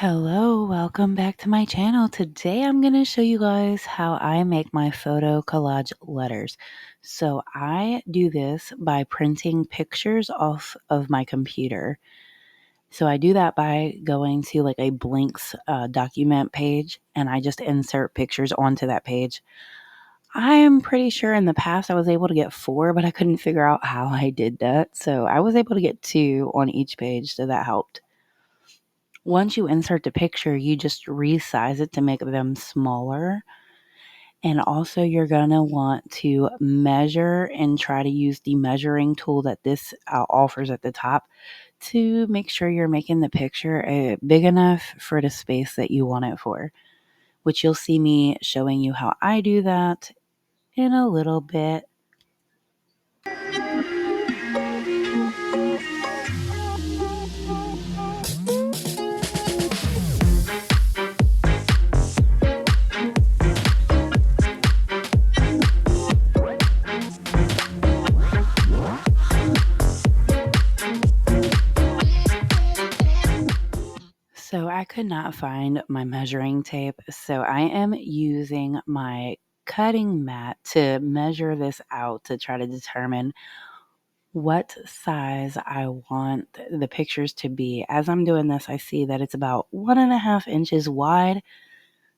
Hello, welcome back to my channel. Today I'm going to show you guys how I make my photo collage letters. So I do this by printing pictures off of my computer. So I do that by going to like a blanks document page and I just insert pictures onto that page. I'm pretty sure in the past I was able to get 4, but I couldn't figure out how I did that. So I was able to get 2 on each page, so that helped. Once you insert the picture, you just resize it to make them smaller. And also you're going to want to measure and try to use the measuring tool that this offers at the top to make sure you're making the picture big enough for the space that you want it for, which you'll see me showing you how I do that in a little bit. So I could not find my measuring tape, so I am using my cutting mat to measure this out to try to determine what size I want the pictures to be. As I'm doing this, I see that it's about 1.5 inches wide.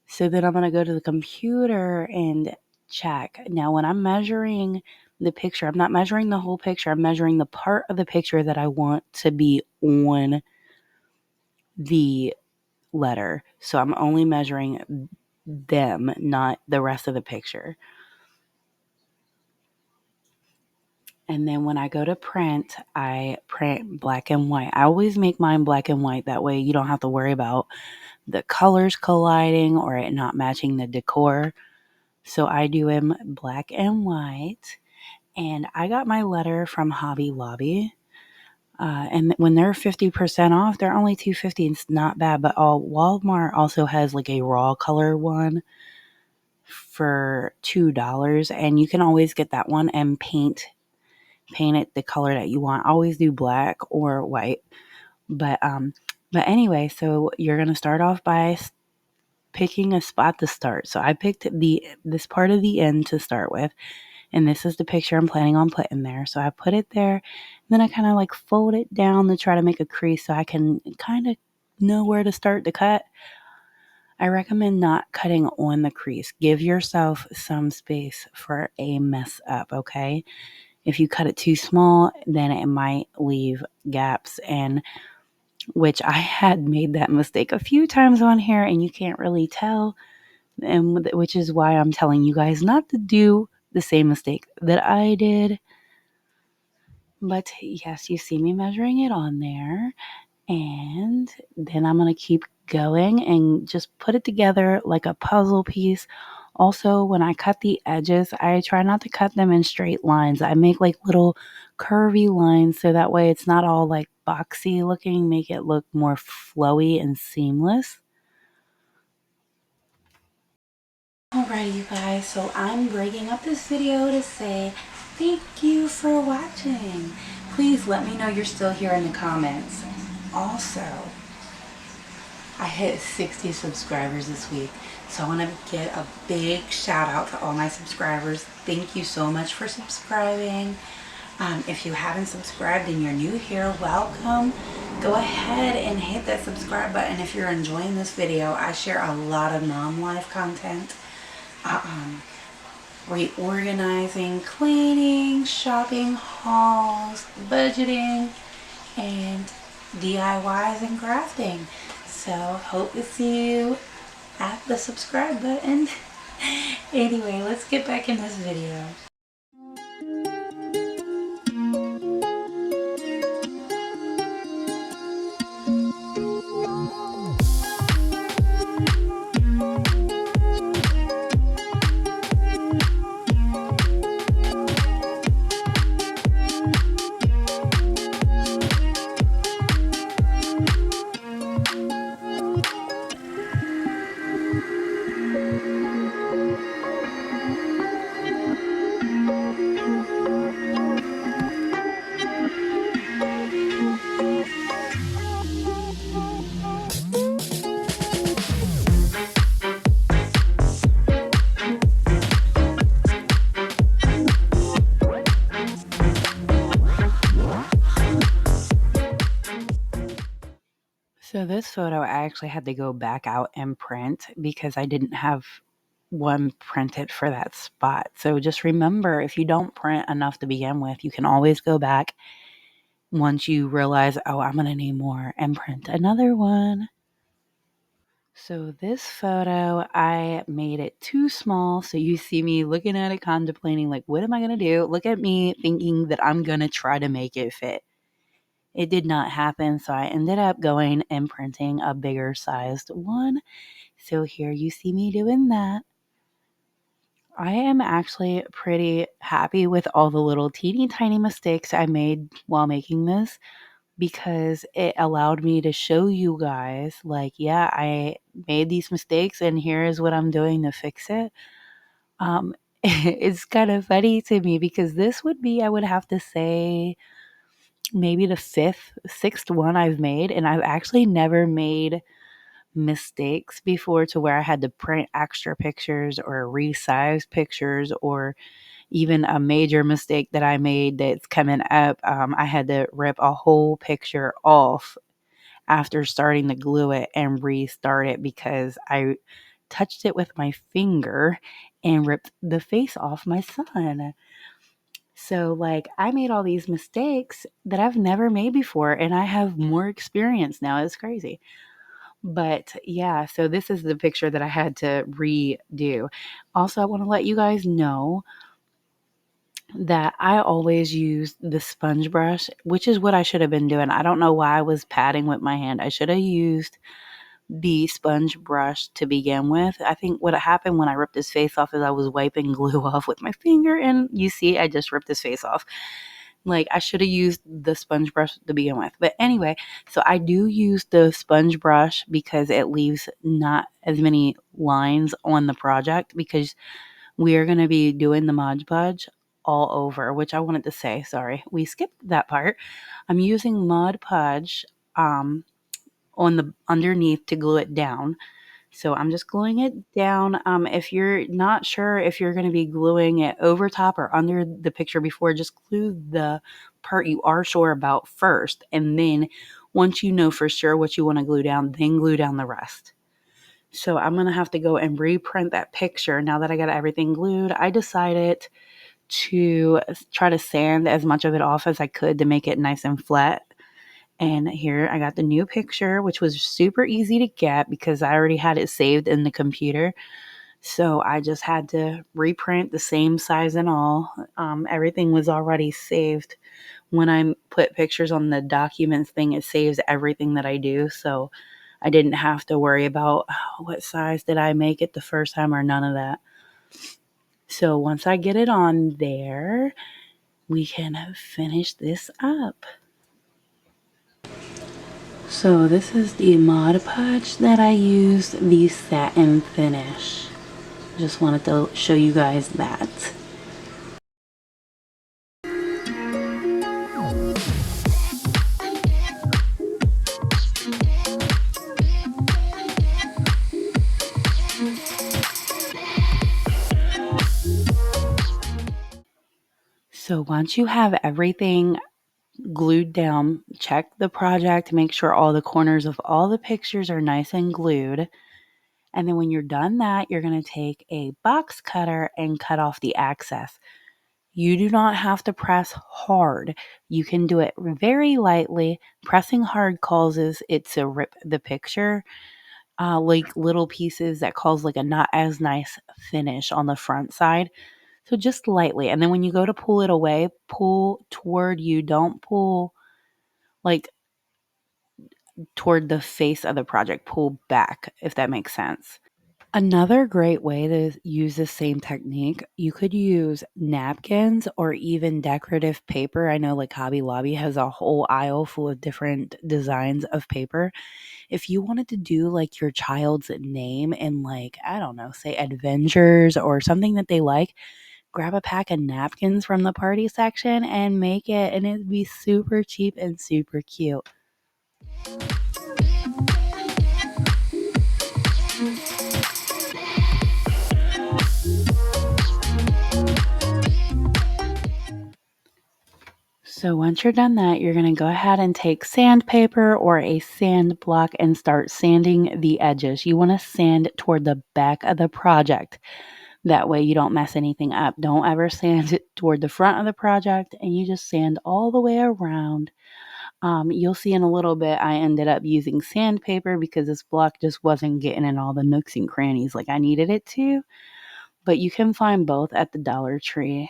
So then I'm going to go to the computer and check. Now, when I'm measuring the picture, I'm not measuring the whole picture. I'm measuring the part of the picture that I want to be on the letter. So I'm only measuring them, not the rest of the picture. And then when I go to print, I print black and white. I always make mine black and white. That way you don't have to worry about the colors colliding or it not matching the decor. So I do them black and white. And I got my letter from Hobby Lobby. And when they're 50% off, they're only $2.50. It's not bad. But Walmart also has like a raw color one for $2. And you can always get that one and paint it the color that you want. I always do black or white. But anyway, so you're going to start off by picking a spot to start. So I picked this part of the end to start with, and this is the picture I'm planning on putting there. So I put it there, and then I kind of like fold it down to try to make a crease so I can kind of know where to start to cut. I recommend not cutting on the crease. Give yourself some space for a mess up, okay? If you cut it too small, then it might leave gaps, and which I had made that mistake a few times on here and you can't really tell, and which is why I'm telling you guys not to do the same mistake that I did. But yes, you see me measuring it on there, and then I'm going to keep going and just put it together like a puzzle piece. Also, when I cut the edges, I try not to cut them in straight lines. I make like little curvy lines so that way it's not all like boxy looking, make it look more flowy and seamless. Alrighty, you guys, so I'm breaking up this video to say thank you for watching. Please let me know you're still here in the comments. Also, I hit 60 subscribers this week, so I want to give a big shout out to all my subscribers. Thank you so much for subscribing. If you haven't subscribed and you're new here, welcome. Go ahead and hit that subscribe button if you're enjoying this video. I share a lot of non-life content. Reorganizing, cleaning, shopping, hauls, budgeting, and DIYs and crafting. So hope to see you at the subscribe button. Anyway, let's get back in this video. So this photo, I actually had to go back out and print because I didn't have one printed for that spot. So just remember, if you don't print enough to begin with, you can always go back once you realize, oh, I'm going to need more, and print another one. So this photo, I made it too small. So you see me looking at it, contemplating, like, what am I going to do? Look at me thinking that I'm going to try to make it fit. It did not happen. So I ended up going and printing a bigger sized one. So here you see me doing that. I am actually pretty happy with all the little teeny tiny mistakes I made while making this, because it allowed me to show you guys, like, yeah, I made these mistakes and here is what I'm doing to fix it. It's kind of funny to me because this would be, I would have to say, maybe the sixth one I've made, and I've actually never made mistakes before to where I had to print extra pictures or resize pictures, or even a major mistake that I made that's coming up. I had to rip a whole picture off after starting to glue it and restart it because I touched it with my finger and ripped the face off my son. So, like, I made all these mistakes that I've never made before, and I have more experience now. It's crazy. But yeah, so this is the picture that I had to redo. Also, I want to let you guys know that I always use the sponge brush, which is what I should have been doing. I don't know why I was patting with my hand. I should have used the sponge brush to begin with. I think what happened when I ripped his face off is I was wiping glue off with my finger, and you see I just ripped his face off. Like, I should have used the sponge brush to begin with. But anyway, so I do use the sponge brush because it leaves not as many lines on the project, because we are going to be doing the Mod Podge all over, which I wanted to say, sorry, we skipped that part. I'm using Mod Podge on the underneath to glue it down. So I'm just gluing it down. If you're not sure if you're going to be gluing it over top or under the picture before, just glue the part you are sure about first. And then once you know for sure what you want to glue down, then glue down the rest. So I'm going to have to go and reprint that picture. Now that I got everything glued, I decided to try to sand as much of it off as I could to make it nice and flat. And here I got the new picture, which was super easy to get because I already had it saved in the computer. So I just had to reprint the same size and all. Everything was already saved. When I put pictures on the documents thing, it saves everything that I do. So I didn't have to worry about, oh, what size did I make it the first time, or none of that. So once I get it on there, we can finish this up. So this is the Mod Podge that I used, the satin finish. Just wanted to show you guys that. So once you have everything glued down, check the project, make sure all the corners of all the pictures are nice and glued. And then when you're done that, you're going to take a box cutter and cut off the excess. You do not have to press hard. You can do it very lightly. Pressing hard causes it to rip the picture, like little pieces that cause like a not as nice finish on the front side. So just lightly. And then when you go to pull it away, pull toward you. Don't pull like toward the face of the project. Pull back, if that makes sense. Another great way to use the same technique, you could use napkins or even decorative paper. I know like Hobby Lobby has a whole aisle full of different designs of paper. If you wanted to do like your child's name in, like, I don't know, say Adventures or something that they like, grab a pack of napkins from the party section and make it, and it'd be super cheap and super cute. So once you're done that, you're going to go ahead and take sandpaper or a sand block and start sanding the edges. You want to sand toward the back of the project. That way you don't mess anything up. Don't ever sand it toward the front of the project, and you just sand all the way around. You'll see in a little bit I ended up using sandpaper because this block just wasn't getting in all the nooks and crannies like I needed it to. But you can find both at the Dollar Tree.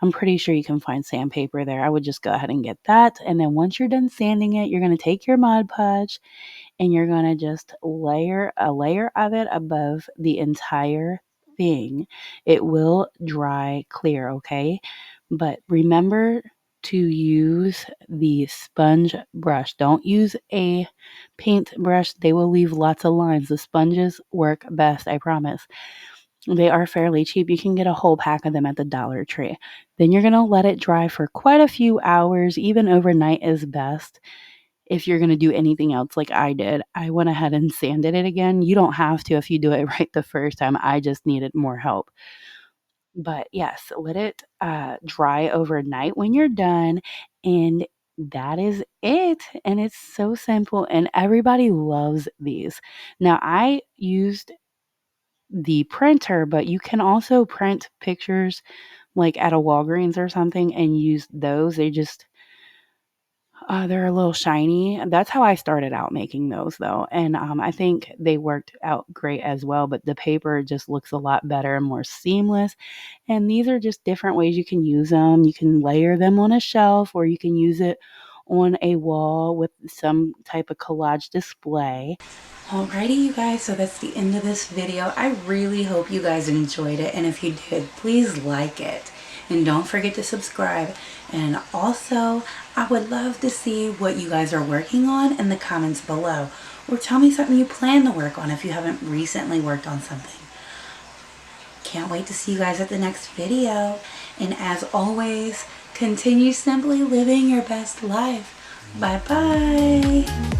I'm pretty sure you can find sandpaper there. I would just go ahead and get that. And then once you're done sanding it, you're going to take your Mod Podge and you're going to just layer a layer of it above the entire thing. It will dry clear, okay? But remember to use the sponge brush. Don't use a paint brush. They will leave lots of lines. The sponges work best, I promise. They are fairly cheap. You can get a whole pack of them at the Dollar Tree. Then you're going to let it dry for quite a few hours. Even overnight is best. If you're going to do anything else like I did, I went ahead and sanded it again. You don't have to if you do it right the first time. I just needed more help. But yes, let it dry overnight when you're done. And that is it. And it's so simple. And everybody loves these. Now, I used the printer, but you can also print pictures like at a Walgreens or something and use those. They're a little shiny. That's how I started out making those though. And I think they worked out great as well, but the paper just looks a lot better and more seamless. And these are just different ways you can use them. You can layer them on a shelf or you can use it on a wall with some type of collage display. Alrighty, you guys, so that's the end of this video. I really hope you guys enjoyed it, and if you did, please like it. And don't forget to subscribe. And also, I would love to see what you guys are working on in the comments below. Or tell me something you plan to work on if you haven't recently worked on something. Can't wait to see you guys at the next video. And as always, continue simply living your best life. Bye-bye.